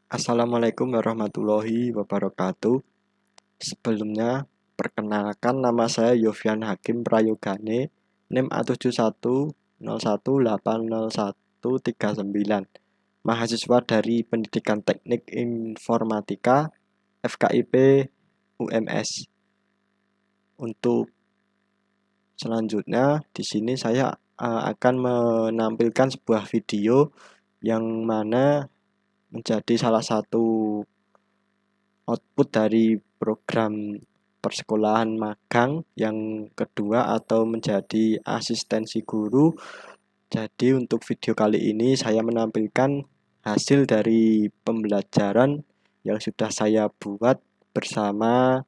Assalamualaikum warahmatullahi wabarakatuh. Sebelumnya, perkenalkan nama saya Yofian Hakim Prayogane, NIM A7101808139, mahasiswa dari Pendidikan Teknik Informatika FKIP UMS. Untuk selanjutnya, di sini saya akan menampilkan sebuah video yang mana menjadi salah satu output dari program persekolahan magang yang kedua atau menjadi asistensi guru. Jadi untuk video kali ini saya menampilkan hasil dari pembelajaran yang sudah saya buat bersama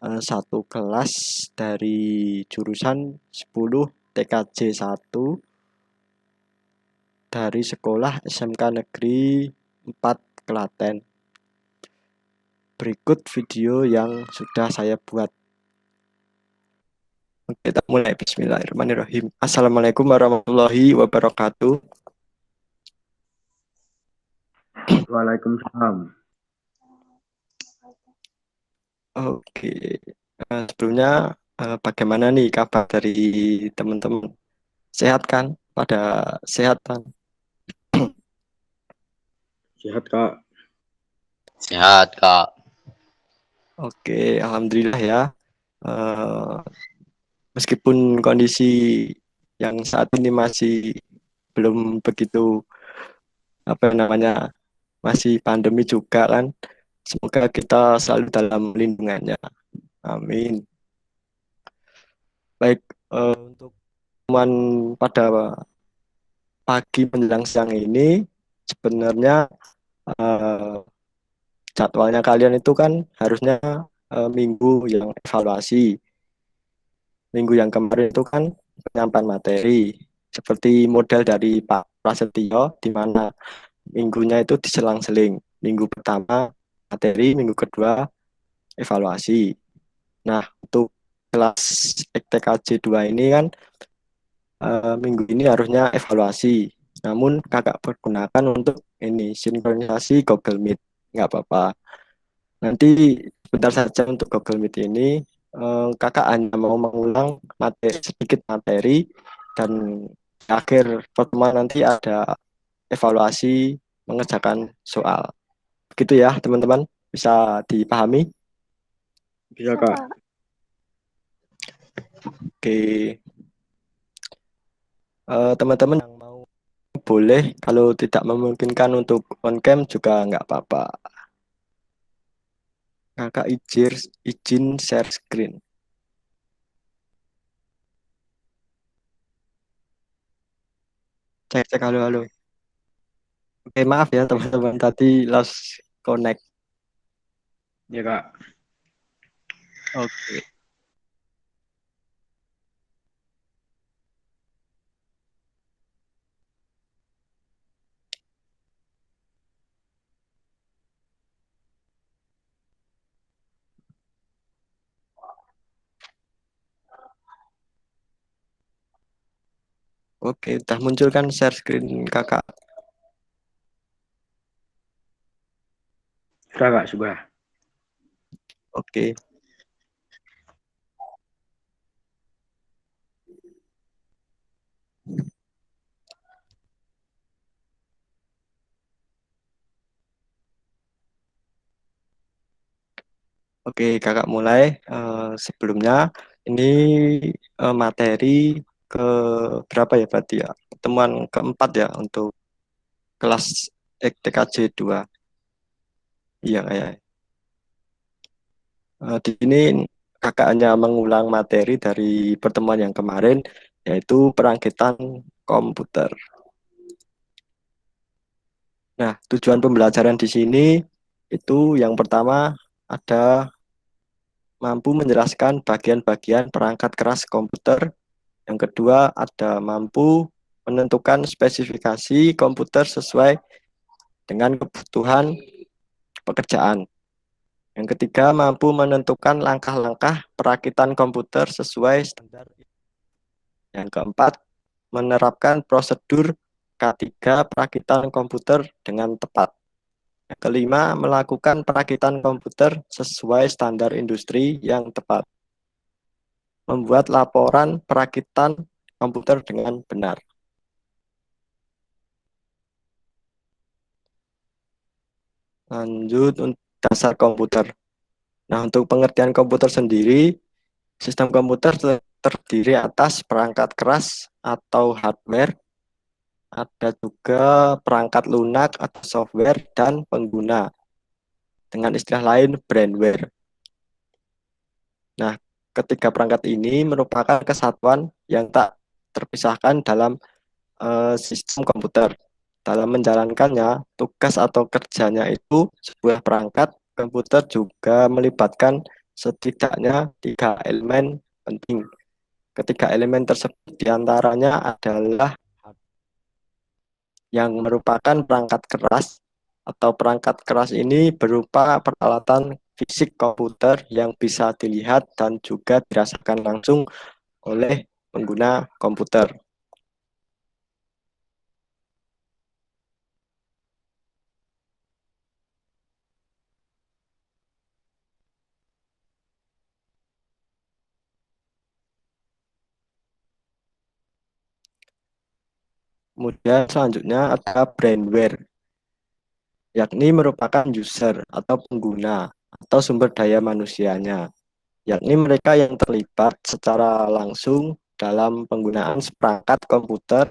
satu kelas dari jurusan 10 TKJ 1 dari sekolah SMK Negeri 4 Klaten. Berikut video yang sudah saya buat. Kita mulai. Bismillahirrahmanirrahim. Assalamualaikum warahmatullahi wabarakatuh. Waalaikumsalam. Oke. Sebelumnya bagaimana nih kabar dari teman-teman? Sehat kan? Pada sehat kan? Sehat, Kak. Sehat, Kak. Oke, alhamdulillah ya. Meskipun kondisi yang saat ini masih belum begitu masih pandemi juga kan. Semoga kita selalu dalam lindungannya. Amin. Baik, untuk teman pada pagi menjelang siang ini, sebenarnya eh, jadwalnya kalian itu kan harusnya minggu yang evaluasi. Minggu yang kemarin itu kan penyampaian materi. Seperti model dari Pak Prasetyo, di mana minggunya itu diselang-seling. Minggu pertama materi, minggu kedua evaluasi. Nah, untuk kelas TKJ 2 ini kan minggu ini harusnya evaluasi. Namun kakak pergunakan untuk ini sinkronisasi Google Meet. Nggak apa-apa. Nanti sebentar saja untuk Google Meet ini kakak hanya mau mengulang sedikit materi dan akhir pertemuan nanti ada evaluasi mengerjakan soal. Begitu ya teman-teman, bisa dipahami? Bisa, Kak. Oke. Teman-teman yang mau boleh, kalau tidak memungkinkan untuk on cam juga nggak apa-apa. Kakak izin share screen. Cek halo halo. Oke, maaf ya teman-teman tadi lost connect. Ya, Kak. Oke. Oke, udah muncul kan share screen kakak. Sudah, Kak. Sudah. Oke. Oke, kakak mulai. Sebelumnya ini materi ke berapa ya berarti ya? Pertemuan keempat ya untuk kelas TKJ 2. Iya kayak. Di sini kakak hanya mengulang materi dari pertemuan yang kemarin, yaitu perankitan komputer. Nah, tujuan pembelajaran di sini itu yang pertama ada mampu menjelaskan bagian-bagian perangkat keras komputer. Yang kedua ada mampu menentukan spesifikasi komputer sesuai dengan kebutuhan pekerjaan. Yang ketiga mampu menentukan langkah-langkah perakitan komputer sesuai standar. Yang keempat menerapkan prosedur K3 perakitan komputer dengan tepat. Yang kelima, melakukan perakitan komputer sesuai standar industri yang tepat. Membuat laporan perakitan komputer dengan benar. Lanjut untuk dasar komputer. Nah, untuk pengertian komputer sendiri, sistem komputer terdiri atas perangkat keras atau hardware, ada juga perangkat lunak atau software, dan pengguna. Dengan istilah lain, brandware. Nah, ketiga perangkat ini merupakan kesatuan yang tak terpisahkan dalam sistem komputer. Dalam menjalankannya, tugas atau kerjanya itu sebuah perangkat komputer juga melibatkan setidaknya 3 elemen penting. Ketiga elemen tersebut diantaranya adalah yang merupakan perangkat keras, atau perangkat keras ini berupa peralatan fisik komputer yang bisa dilihat dan juga dirasakan langsung oleh pengguna komputer. Kemudian selanjutnya ada brandware, yakni merupakan user atau pengguna atau sumber daya manusianya, yakni mereka yang terlibat secara langsung dalam penggunaan seperangkat komputer,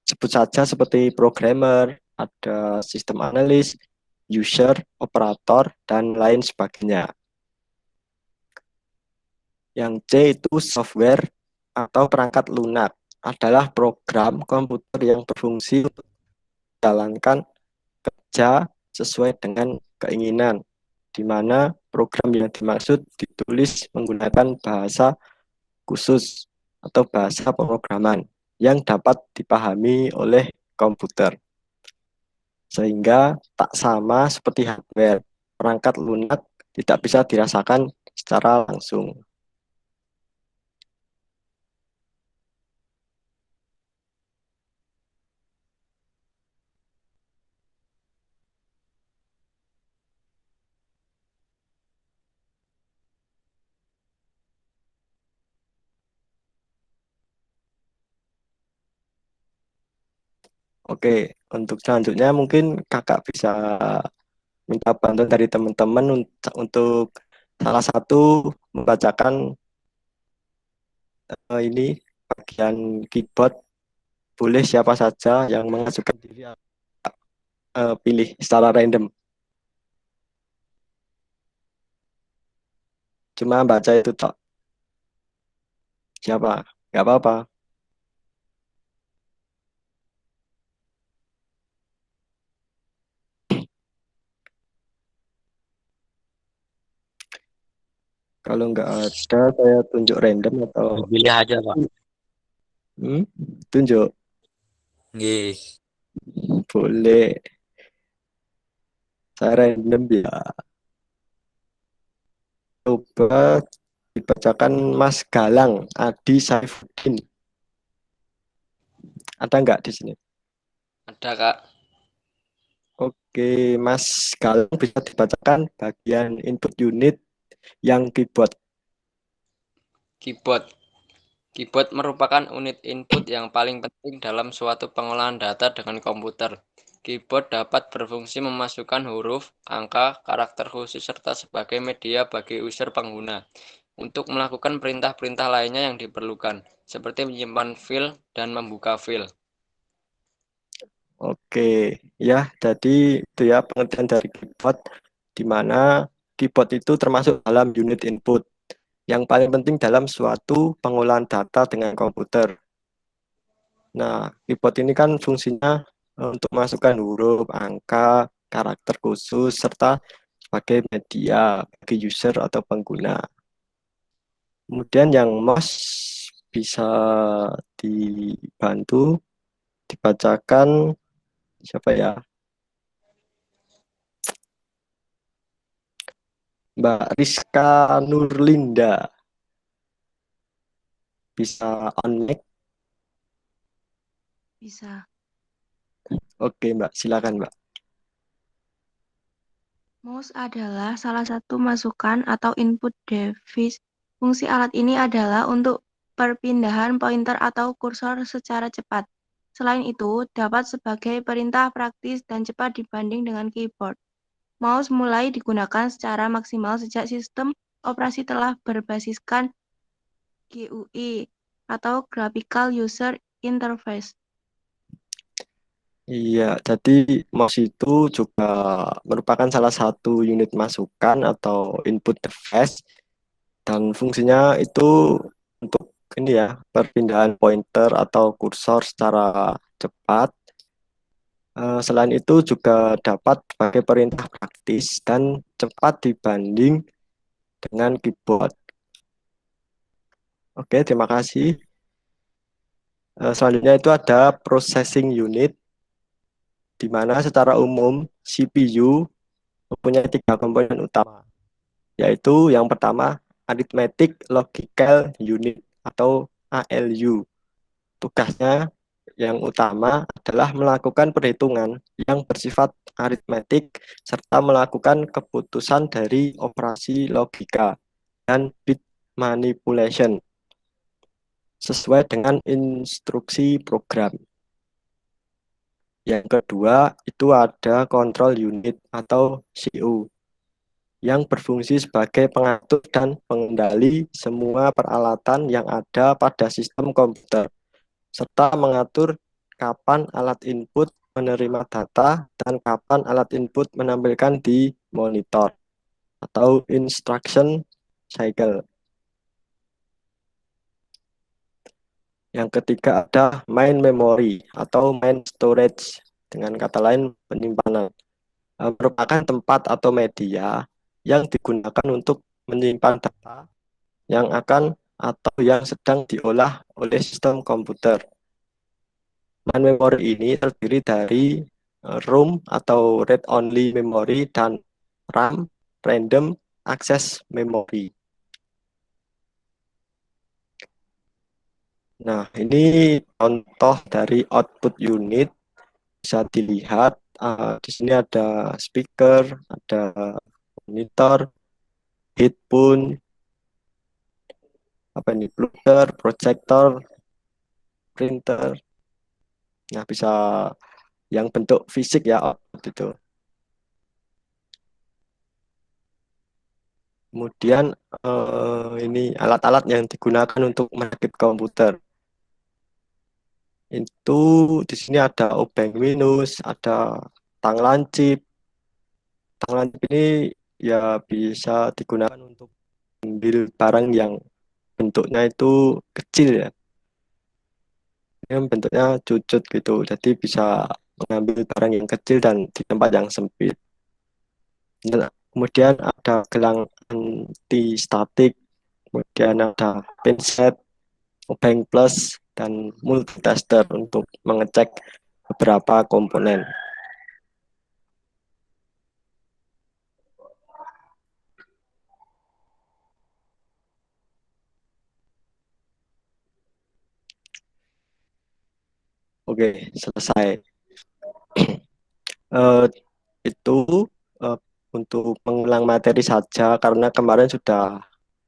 sebut saja seperti programmer, ada sistem analis, user, operator, dan lain sebagainya. Yang C itu software atau perangkat lunak, adalah program komputer yang berfungsi untuk menjalankan kerja sesuai dengan keinginan, di mana program yang dimaksud ditulis menggunakan bahasa khusus atau bahasa pemrograman yang dapat dipahami oleh komputer. Sehingga tak sama seperti hardware, perangkat lunak tidak bisa dirasakan secara langsung. Oke, untuk selanjutnya mungkin kakak bisa minta bantuan dari teman-teman untuk salah satu membacakan ini bagian keyboard. Boleh siapa saja yang mengajukan diri, pilih secara random. Cuma baca itu tok. Siapa? Gak apa-apa. Kalau nggak ada, saya tunjuk random atau Pilih aja, Pak. tunjuk. Nggih. Boleh. Saya random ya. Coba dibacakan Mas Galang Adi Saifuddin. Ada nggak di sini? Ada, Kak. Oke, Mas Galang bisa dibacakan bagian input unit yang keyboard. Keyboard. Keyboard merupakan unit input yang paling penting dalam suatu pengolahan data dengan komputer. Keyboard dapat berfungsi memasukkan huruf, angka, karakter khusus, serta sebagai media bagi user pengguna untuk melakukan perintah-perintah lainnya yang diperlukan, seperti menyimpan file dan membuka file. Oke, ya, jadi itu ya pengertian dari keyboard, di mana keyboard itu termasuk dalam unit input yang paling penting dalam suatu pengolahan data dengan komputer. Nah, keyboard ini kan fungsinya untuk masukkan huruf, angka, karakter khusus, serta sebagai media bagi user atau pengguna. Kemudian yang mouse bisa dibantu dibacakan siapa ya? Mbak Rizka Nurlinda. Bisa on mic? Bisa. Oke, Mbak, silakan, Mbak. Mouse adalah salah satu masukan atau input device. Fungsi alat ini adalah untuk perpindahan pointer atau kursor secara cepat. Selain itu, dapat sebagai perintah praktis dan cepat dibanding dengan keyboard. Mouse mulai digunakan secara maksimal sejak sistem operasi telah berbasiskan GUI atau Graphical User Interface. Iya, jadi mouse itu juga merupakan salah satu unit masukan atau input device dan fungsinya itu untuk ini ya, perpindahan pointer atau kursor secara cepat. Selain itu juga dapat sebagai perintah praktis dan cepat dibanding dengan keyboard. Oke, terima kasih. Selanjutnya itu ada processing unit, di mana secara umum CPU mempunyai 3 komponen utama, yaitu yang pertama Arithmetic Logical Unit atau ALU. Tugasnya yang utama adalah melakukan perhitungan yang bersifat aritmetik serta melakukan keputusan dari operasi logika dan bit manipulation sesuai dengan instruksi program. Yang kedua itu ada control unit atau CU yang berfungsi sebagai pengatur dan pengendali semua peralatan yang ada pada sistem komputer serta mengatur kapan alat input menerima data dan kapan alat input menampilkan di monitor atau instruction cycle. Yang ketiga ada main memory atau main storage, dengan kata lain penyimpanan. Merupakan tempat atau media yang digunakan untuk menyimpan data yang akan atau yang sedang diolah oleh sistem komputer. Main memory ini terdiri dari ROM atau read only memory dan RAM, random access memory. Nah, ini contoh dari output unit, bisa dilihat di sini ada speaker, ada monitor, headphone, apa ini, plotter, projector, printer. Nah, bisa yang bentuk fisik ya output itu. Kemudian ini alat-alat yang digunakan untuk merakit komputer. Itu di sini ada obeng Windows, ada tang lancip. Tang lancip ini ya bisa digunakan untuk ambil barang yang bentuknya itu kecil ya. Ini bentuknya cucut gitu, jadi bisa mengambil barang yang kecil dan di tempat yang sempit. Dan kemudian ada gelang anti statik, kemudian ada pinset, obeng plus, dan multitester untuk mengecek beberapa komponen. Oke, selesai. Itu untuk mengulang materi saja, karena kemarin sudah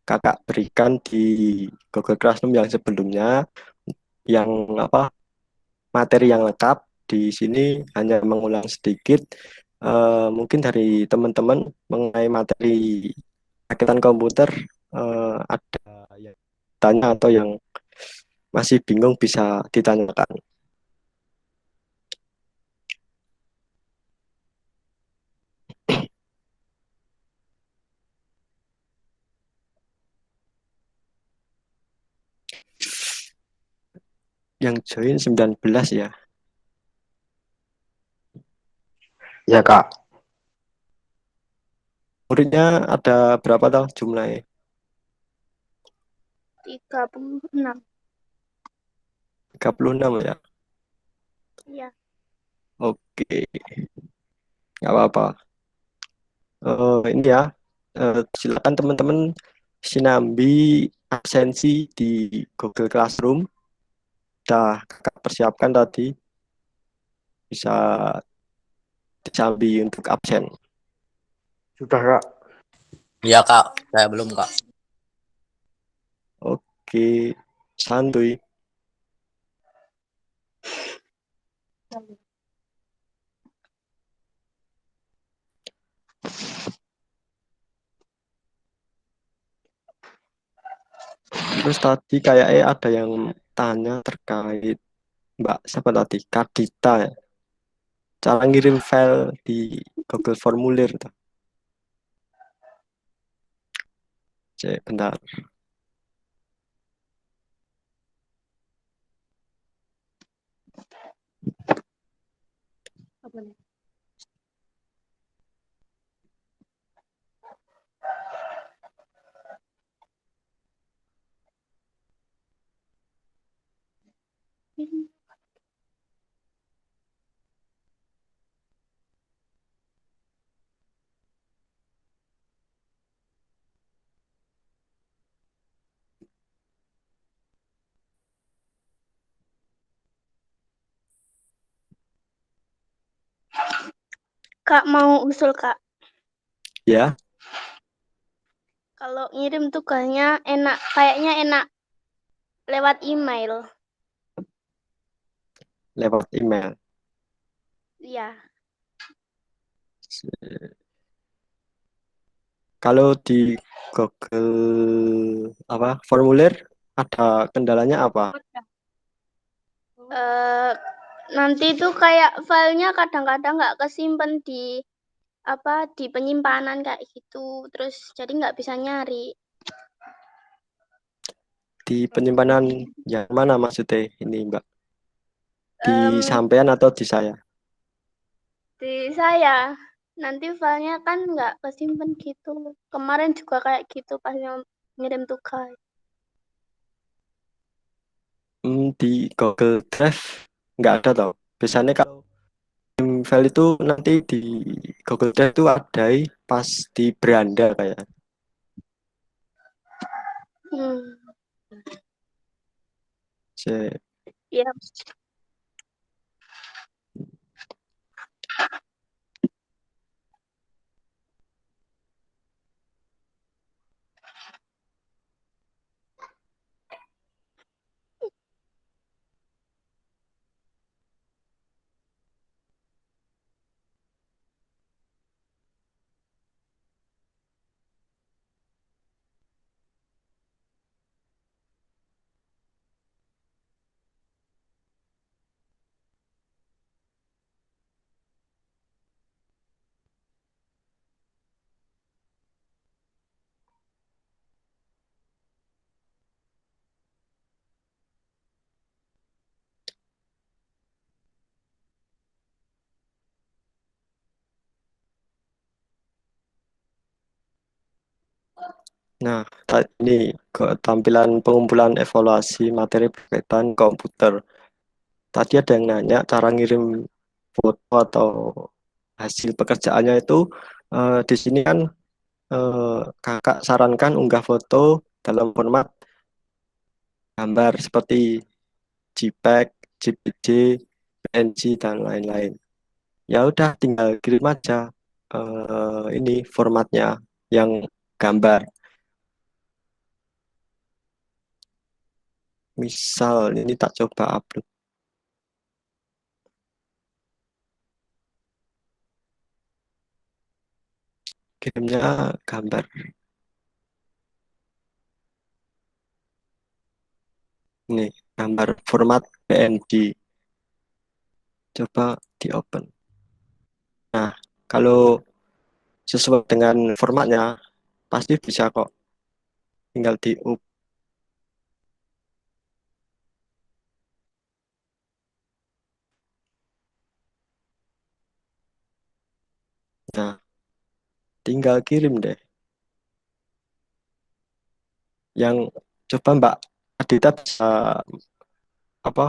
kakak berikan di Google Classroom yang sebelumnya, yang materi yang lengkap. Di sini hanya mengulang sedikit. Mungkin dari teman-teman mengenai materi rakitan komputer ada yang tanya atau yang masih bingung bisa ditanyakan. Yang join 19 ya. Ya, Kak. Muridnya ada berapa tahu jumlahnya? 36. 36 ya. Iya. Oke. Nggak apa-apa. Ini ya. Silakan teman-teman sinambi absensi di Google Classroom. Sudah kakak persiapkan tadi. Bisa disambi untuk absen. Sudah, Kak. Iya Kak, saya belum Kak. Oke, santuy. Terus tadi kayaknya ada yang tanya terkait Mbak siapa tadi? Kadita ya. Cara ngirim file di Google Formulir tuh. Cek bentar. Kak mau usul Kak. Ya, Kalau ngirim tuh kayaknya enak lewat email. lewat email. Iya. Kalau di Google apa formulir ada kendalanya apa? Nanti tuh kayak filenya kadang-kadang nggak kesimpan di penyimpanan kayak gitu. Terus jadi nggak bisa nyari. Di penyimpanan yang mana maksudnya ini Mbak? Di Em, sampean atau di saya? Di saya nanti filenya kan nggak kesimpan gitu. Kemarin juga kayak gitu pas ngirim tugas. Di Google Drive nggak ada tau. Biasanya kalau file itu nanti di Google Drive itu ada pas di beranda kayak. Hmm. Se- Ya. Nah, ini tampilan pengumpulan evaluasi materi berkaitan komputer. Tadi ada yang nanya cara ngirim foto atau hasil pekerjaannya itu di sini kan kakak sarankan unggah foto dalam format gambar seperti JPEG, JPG, PNG dan lain-lain. Ya udah tinggal kirim aja ini formatnya yang gambar. Misal ini tak coba upload. Kirimnya gambar. Nih, gambar format PNG. Coba di open. Nah, kalau sesuai dengan formatnya, pasti bisa kok. Tinggal di up. Nah, tinggal kirim deh. Yang coba Mbak Adita bisa apa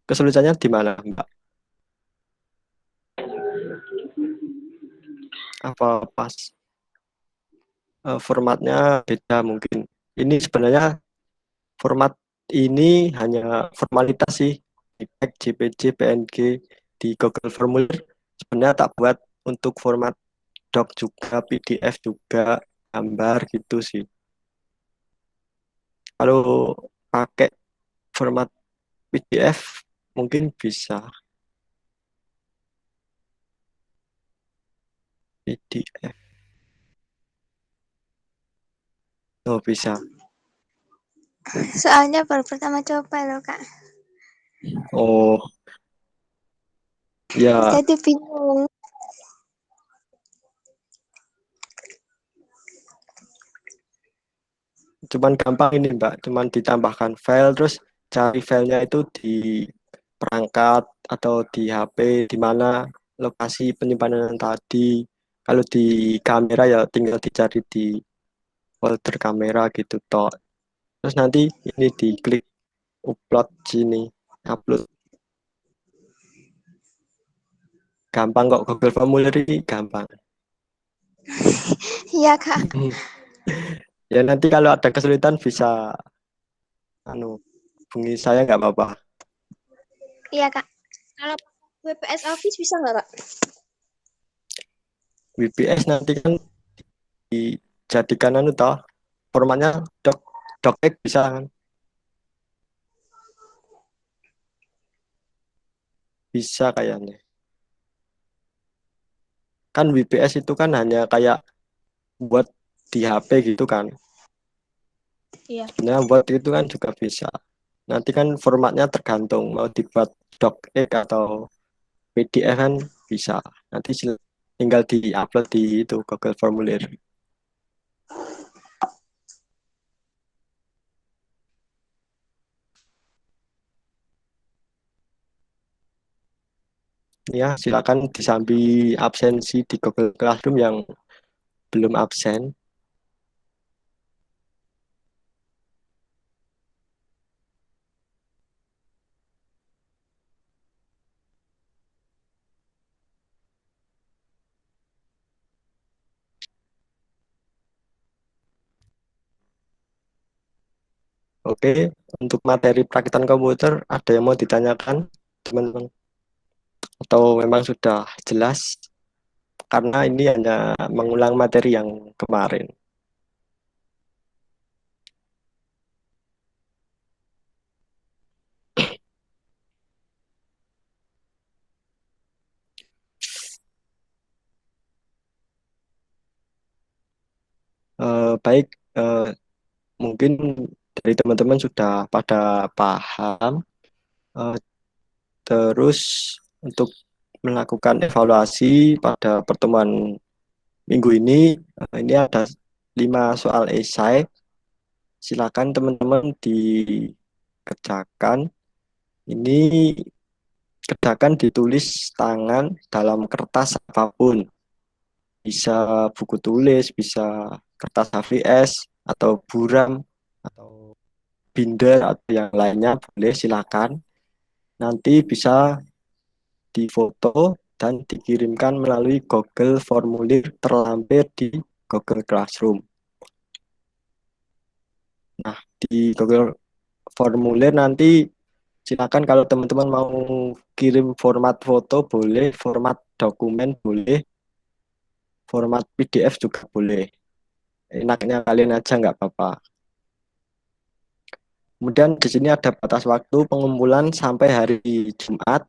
kesulitannya di mana Mbak? Apa pas formatnya beda mungkin? Ini sebenarnya format ini hanya formalitas sih. JPEG, JPG, PNG di Google Formulir sebenarnya tak buat untuk format doc juga, PDF juga, gambar gitu sih. Kalau pakai format PDF mungkin bisa PDF. Oh, bisa. Soalnya baru pertama coba loh, Kak. Oh, ya. Jadi bingung. Cuman gampang ini Mbak, cuman ditambahkan file terus cari filenya itu di perangkat atau di HP di mana lokasi penyimpanan tadi. Kalau di kamera ya tinggal dicari di folder kamera gitu toh. Terus nanti ini diklik upload sini, upload. Gampang kok, Google Formulir ini gampang. Iya, Kak. Ya nanti kalau ada kesulitan bisa hubungi saya nggak apa-apa. Iya, Kak. Kalau WPS Office bisa nggak, Kak? WPS nanti kan dijadikan toh formatnya docx bisa kan? Bisa kayaknya. Kan WPS itu kan hanya kayak buat di HP gitu kan. Iya. Sebenarnya buat itu kan juga bisa. Nanti kan formatnya tergantung mau dibuat docx atau PDF kan bisa. Nanti tinggal di-upload di itu Google Formulir. Ya, silakan disambi absensi di Google Classroom yang belum absen. Oke, untuk materi perakitan komputer ada yang mau ditanyakan, teman-teman? Atau memang sudah jelas? Karena ini hanya mengulang materi yang kemarin. Baik, mungkin dari teman-teman sudah pada paham. Eh, terus untuk melakukan evaluasi pada pertemuan minggu ini ada 5 soal esai. Silakan teman-teman dikerjakan. Ini kerjakan ditulis tangan dalam kertas apapun. Bisa buku tulis, bisa kertas HVS, atau buram, atau binder, atau yang lainnya boleh silakan. Nanti bisa difoto dan dikirimkan melalui Google Formulir terlampir di Google Classroom. Nah, di Google Formulir nanti silakan kalau teman-teman mau kirim format foto boleh, format dokumen boleh, format PDF juga boleh. Enaknya kalian aja nggak apa-apa. Kemudian di sini ada batas waktu pengumpulan sampai hari Jumat.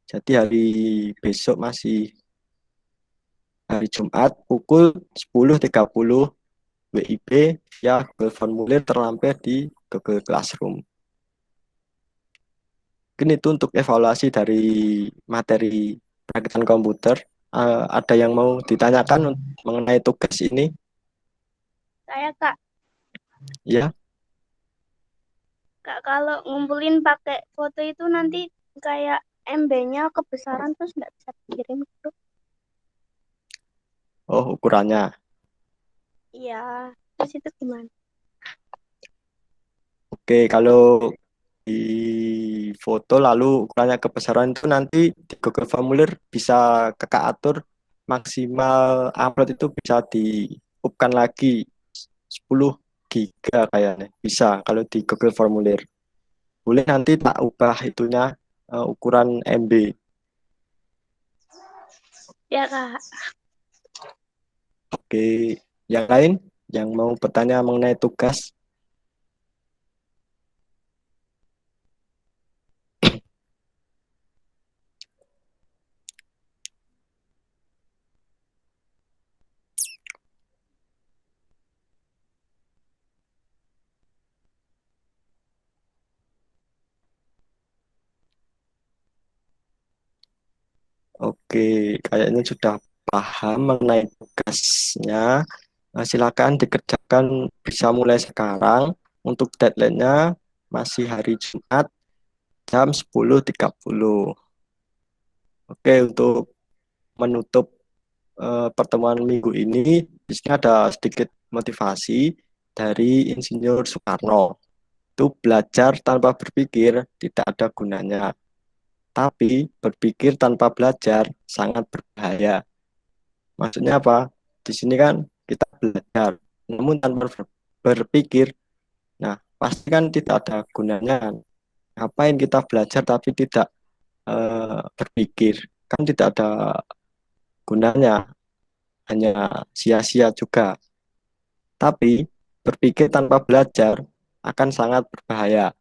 Jadi hari besok masih hari Jumat pukul 10.30 WIB ya Google Formulir terlampir di Google Classroom. Mungkin itu untuk evaluasi dari materi perakitan komputer. Ada yang mau ditanyakan mengenai tugas ini? Saya Kak, Ya, Kak kalau ngumpulin pakai foto itu nanti kayak MB-nya kebesaran terus nggak bisa dikirim gitu. oh ukurannya. Iya, terus itu gimana? Oke, kalau di foto lalu ukurannya kebesaran itu nanti di Google Formulir bisa kakak atur maksimal upload itu bisa diupkan lagi 10 giga kayaknya bisa kalau di Google Formulir. Boleh nanti tak ubah itunya ukuran MB. Ya Kak. Oke, yang lain yang mau bertanya mengenai tugas? Oke, kayaknya sudah paham mengenai tugasnya. Silakan dikerjakan bisa mulai sekarang. Untuk deadline-nya masih hari Jumat jam 10.30. Oke, untuk menutup pertemuan minggu ini, di sini ada sedikit motivasi dari Insinyur Soekarno. Itu belajar tanpa berpikir tidak ada gunanya. Tapi berpikir tanpa belajar sangat berbahaya. Maksudnya apa? Di sini kan kita belajar, namun tanpa berpikir, nah pasti kan tidak ada gunanya. Ngapain kita belajar tapi tidak berpikir? Kan tidak ada gunanya, hanya sia-sia juga. Tapi berpikir tanpa belajar akan sangat berbahaya.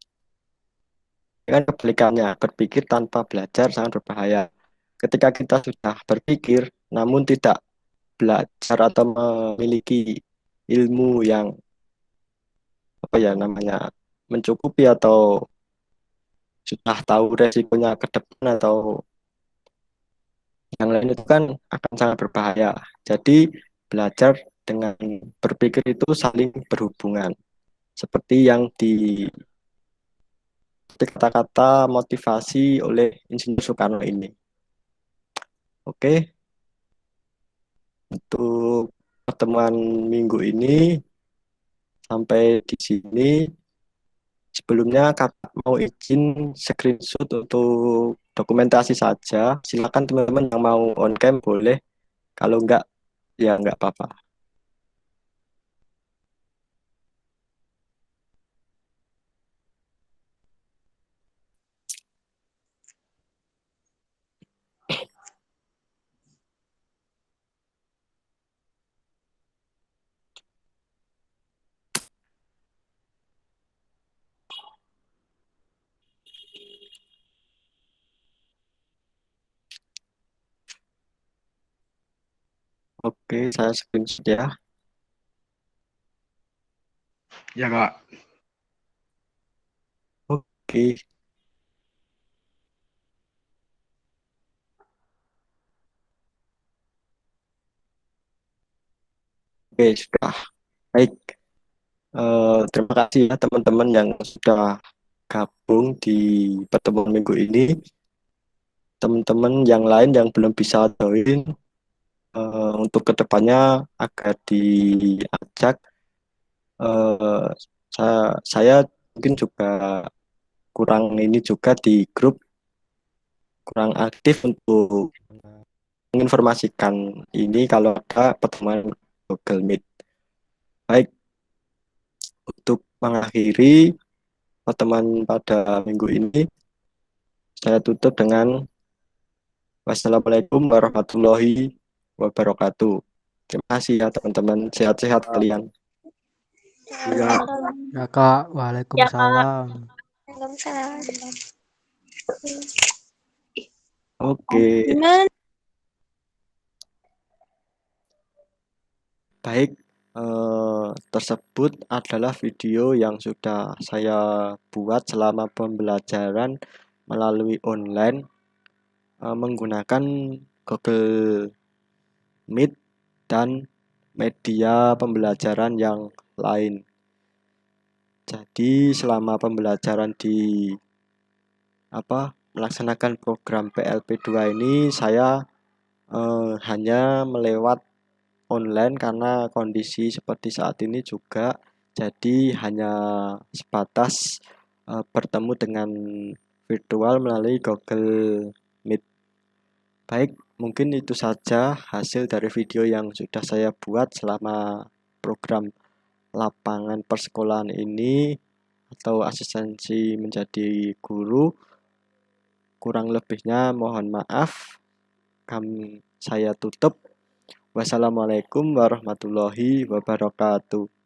Kan kebalikannya, berpikir tanpa belajar sangat berbahaya. Ketika kita sudah berpikir, namun tidak belajar atau memiliki ilmu yang apa ya namanya mencukupi atau sudah tahu resikonya ke depan atau yang lain itu kan akan sangat berbahaya. Jadi belajar dengan berpikir itu saling berhubungan. Seperti yang di kata-kata motivasi oleh Insinyur Soekarno ini. Oke, untuk pertemuan minggu ini sampai di sini. Sebelumnya kakak mau izin screenshot untuk dokumentasi saja. Silakan teman-teman yang mau on cam boleh. Kalau enggak, ya enggak apa-apa. Oke, saya screenshot ya. Ya Kak. Oke. Oke, sudah. Baik. Terima kasih ya teman-teman yang sudah gabung di pertemuan minggu ini. Teman-teman yang lain yang belum bisa join, untuk kedepannya agar diajak. Saya mungkin juga kurang ini juga di grup, kurang aktif untuk menginformasikan ini kalau ada pertemuan Google Meet. Baik, untuk mengakhiri pertemuan pada minggu ini, saya tutup dengan wassalamualaikum warahmatullahi wabarakatuh. Terima kasih ya teman-teman, sehat-sehat kalian. Ya. Ya Kak, Waalaikumsalam. Waalaikumsalam. Oke. Gimana? Baik, tersebut adalah video yang sudah saya buat selama pembelajaran melalui online menggunakan Google Meet dan media pembelajaran yang lain. Jadi selama pembelajaran melaksanakan program PLP2 ini saya hanya melewat online karena kondisi seperti saat ini juga, jadi hanya sebatas bertemu dengan virtual melalui Google Meet. Baik, mungkin itu saja hasil dari video yang sudah saya buat selama program lapangan persekolahan ini atau asistensi menjadi guru. Kurang lebihnya mohon maaf. Saya tutup. Wassalamualaikum warahmatullahi wabarakatuh.